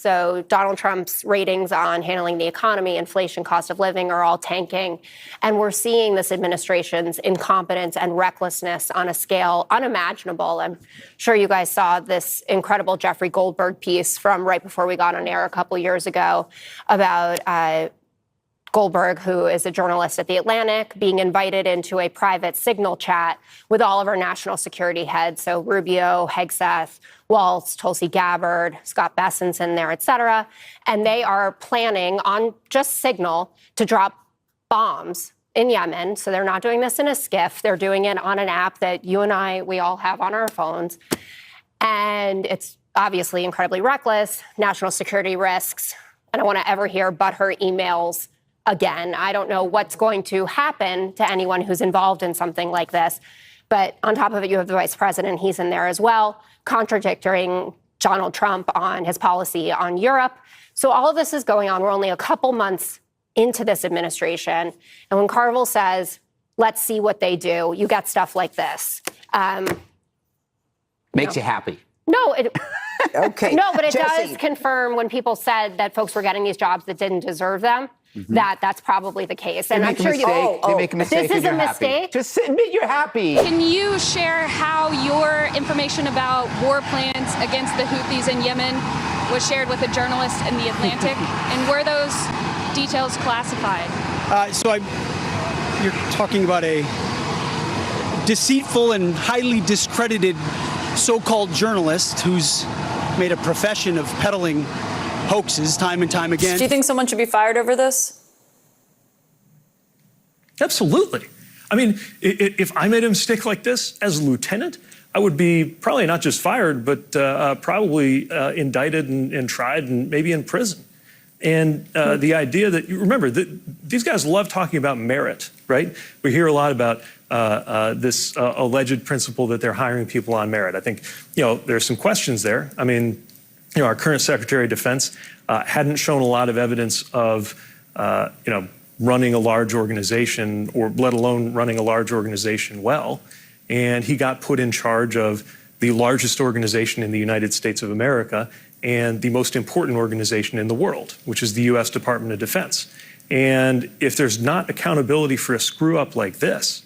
So Donald Trump's ratings on handling the economy, inflation, cost of living are all tanking. And we're seeing this administration's incompetence and recklessness on a scale unimaginable. I'm sure you guys saw this incredible Jeffrey Goldberg piece from right before we got on air a couple years ago about Goldberg, who is a journalist at The Atlantic, being invited into a private Signal chat with all of our national security heads. So Rubio, Hegseth, Waltz, Tulsi Gabbard, Scott Bessent's in there, et cetera. And they are planning on just Signal to drop bombs in Yemen. So they're not doing this in a skiff. They're doing it on an app that you and I, we all have on our phones. And it's obviously incredibly reckless, national security risks. I don't want to ever hear butthurt emails again. I don't know what's going to happen to anyone who's involved in something like this. But on top of it, you have the vice president. He's in there as well, contradicting Donald Trump on his policy on Europe. So all of this is going on. We're only a couple months into this administration. And when Carville says, let's see what they do, you get stuff like this. Makes you happy. No, okay. No, but it Jesse. does confirm when people said that folks were getting these jobs that didn't deserve them, that's probably the case. And I'm sure they make a mistake. This is a and you're happy. mistake. Just admit you're happy. Can you share how your information about war plans against the Houthis in Yemen was shared with a journalist in The Atlantic? And were those details classified? You're talking about a deceitful and highly discredited so-called journalist who's made a profession of peddling hoaxes time and time again. Do you think someone should be fired over this? Absolutely. I mean, if I made a mistake like this as a lieutenant, I would be probably not just fired, but probably indicted and tried and maybe in prison. And the idea that, you remember, these guys love talking about merit, right? We hear a lot about this alleged principle that they're hiring people on merit. I think, there's some questions there. I mean, our current Secretary of Defense hadn't shown a lot of evidence of, running a large organization, or let alone running a large organization well. And he got put in charge of the largest organization in the United States of America and the most important organization in the world, which is the U.S. Department of Defense. And if there's not accountability for a screw up like this,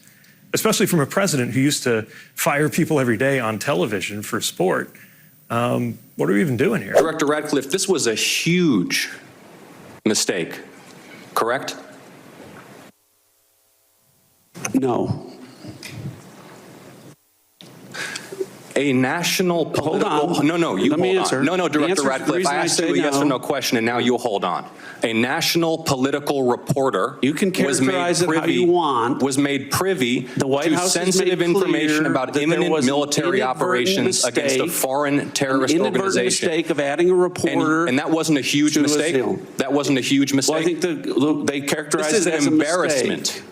especially from a president who used to fire people every day on television for sport, what are we even doing here? Director Radcliffe, this was a huge mistake, correct? No. A national political... Hold on. No, you Let me hold answer. on. No, Director The Radcliffe, I asked you a yes or no question, and now you hold on. A national political reporter You can characterize it how you want. was made privy The White to House has sensitive made clear information about that there imminent was an military inadvertent operations against a mistake, foreign terrorist an inadvertent organization. mistake of adding a reporter. And that wasn't a huge to a mistake? seal. That wasn't a huge mistake? Well, I think they characterized This is it as an a embarrassment. mistake.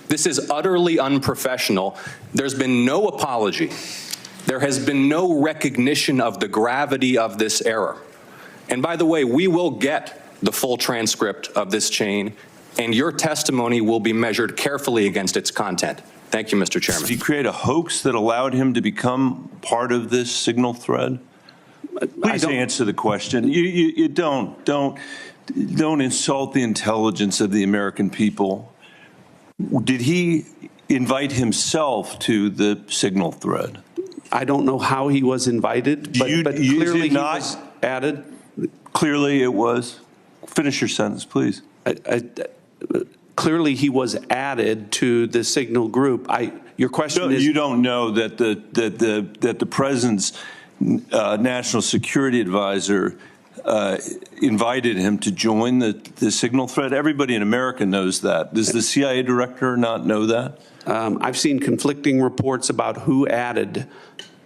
This is utterly unprofessional. There's been no apology. There has been no recognition of the gravity of this error. And by the way, we will get the full transcript of this chain, and your testimony will be measured carefully against its content. Thank you, Mr. Chairman. Did he create a hoax that allowed him to become part of this signal thread? Please answer the question. You don't insult the intelligence of the American people. Did he invite himself to the signal thread? I don't know how he was invited, but clearly he was added. Clearly it was. Finish your sentence, please. Clearly he was added to the signal group. Your question is... You don't know that the president's national security advisor invited him to join the signal thread? Everybody in America knows that. Does the CIA director not know that? I've seen conflicting reports about who added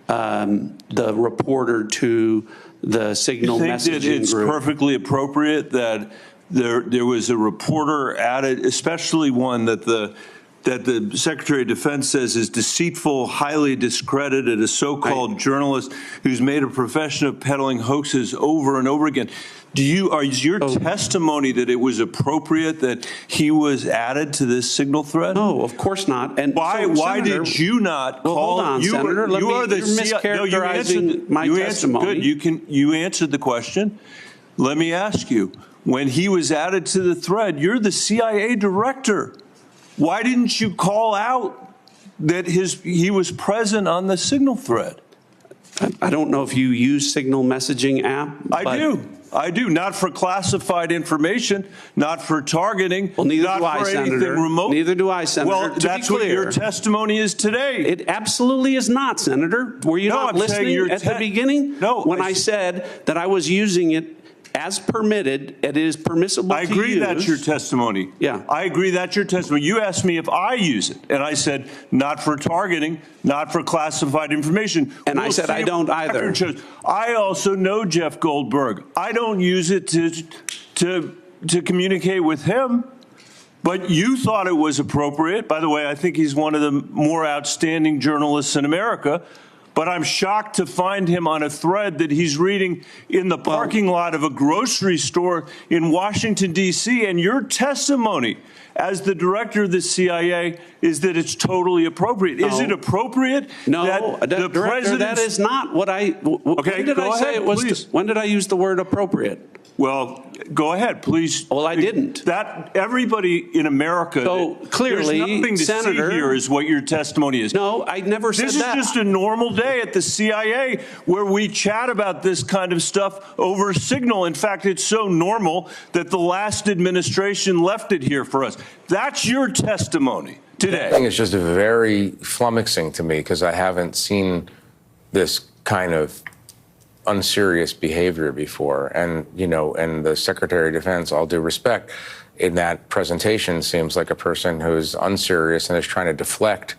the reporter to the signal messaging group. You think that it's perfectly appropriate that there was a reporter added, especially one that the that the Secretary of Defense says is deceitful, highly discredited, a so-called journalist who's made a profession of peddling hoaxes over and over again. Is your testimony that it was appropriate that he was added to this signal thread? No, of course not. And why Senator, did you not call? Hold on, Senator. You're mischaracterizing my testimony. Good. You answered the question. Let me ask you. When he was added to the thread, you're the CIA director. Why didn't you call out that he was present on the signal thread? I don't know if you use Signal messaging app. I do. Not for classified information, not for targeting, well, neither not do I, for Senator. anything remote. Neither do I, Senator. Well, that's what your testimony is today. It absolutely is not, Senator. Were you not listening at the beginning? No. When I said that I was using it as permitted, it is permissible to use. I agree that's your testimony. Yeah. I agree that's your testimony. You asked me if I use it, and I said not for targeting, not for classified information. And I said I don't either. I also know Jeff Goldberg. I don't use it to communicate with him. But you thought it was appropriate. By the way, I think he's one of the more outstanding journalists in America. But I'm shocked to find him on a thread that he's reading in the parking lot of a grocery store in Washington, D.C. And your testimony as the director of the CIA is that it's totally appropriate. No. Is it appropriate? No, that the Director, that is not what I. Okay, when did go I say ahead, it was? please. When did I use the word appropriate? Well, go ahead, please. Well, I didn't. That everybody in America. So clearly, there's nothing to Senator, see here is what your testimony is. No, I never said that. This is just a normal day at the CIA where we chat about this kind of stuff over Signal. In fact, it's so normal that the last administration left it here for us. That's your testimony today. I think it's just very flummoxing to me because I haven't seen this kind of unserious behavior before. And, and the Secretary of Defense, all due respect, in that presentation seems like a person who's unserious and is trying to deflect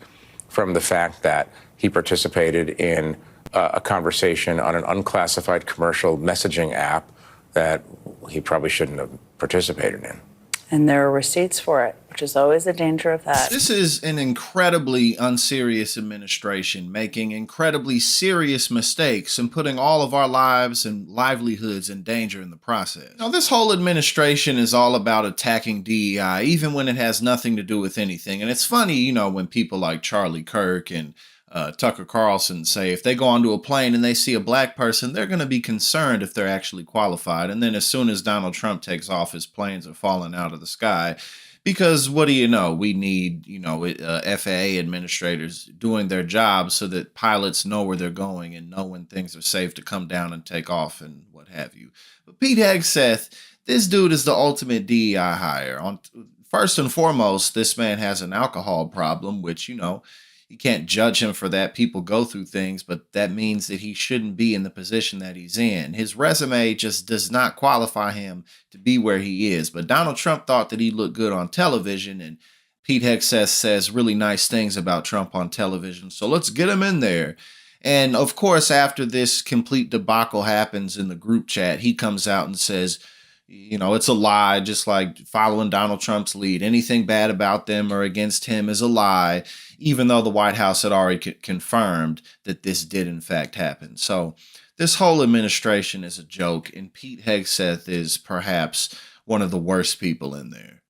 from the fact that he participated in a conversation on an unclassified commercial messaging app that he probably shouldn't have participated in. And there are receipts for it, which is always a danger of that. This is an incredibly unserious administration making incredibly serious mistakes and putting all of our lives and livelihoods in danger in the process. Now, this whole administration is all about attacking DEI, even when it has nothing to do with anything. And it's funny, when people like Charlie Kirk and Tucker Carlson say if they go onto a plane and they see a black person, they're going to be concerned if they're actually qualified. And then as soon as Donald Trump takes off, his planes are falling out of the sky. Because what do you know? We need, FAA administrators doing their jobs so that pilots know where they're going and know when things are safe to come down and take off and what have you. But Pete Hegseth, this dude is the ultimate DEI hire. First and foremost, this man has an alcohol problem, which, you can't judge him for that. People go through things, but that means that he shouldn't be in the position that he's in. His resume just does not qualify him to be where he is. But Donald Trump thought that he looked good on television, and Pete Hegseth says really nice things about Trump on television. So let's get him in there. And of course, after this complete debacle happens in the group chat, he comes out and says, it's a lie, just like following Donald Trump's lead. Anything bad about them or against him is a lie, even though the White House had already confirmed that this did in fact happen. So this whole administration is a joke, and Pete Hegseth is perhaps one of the worst people in there.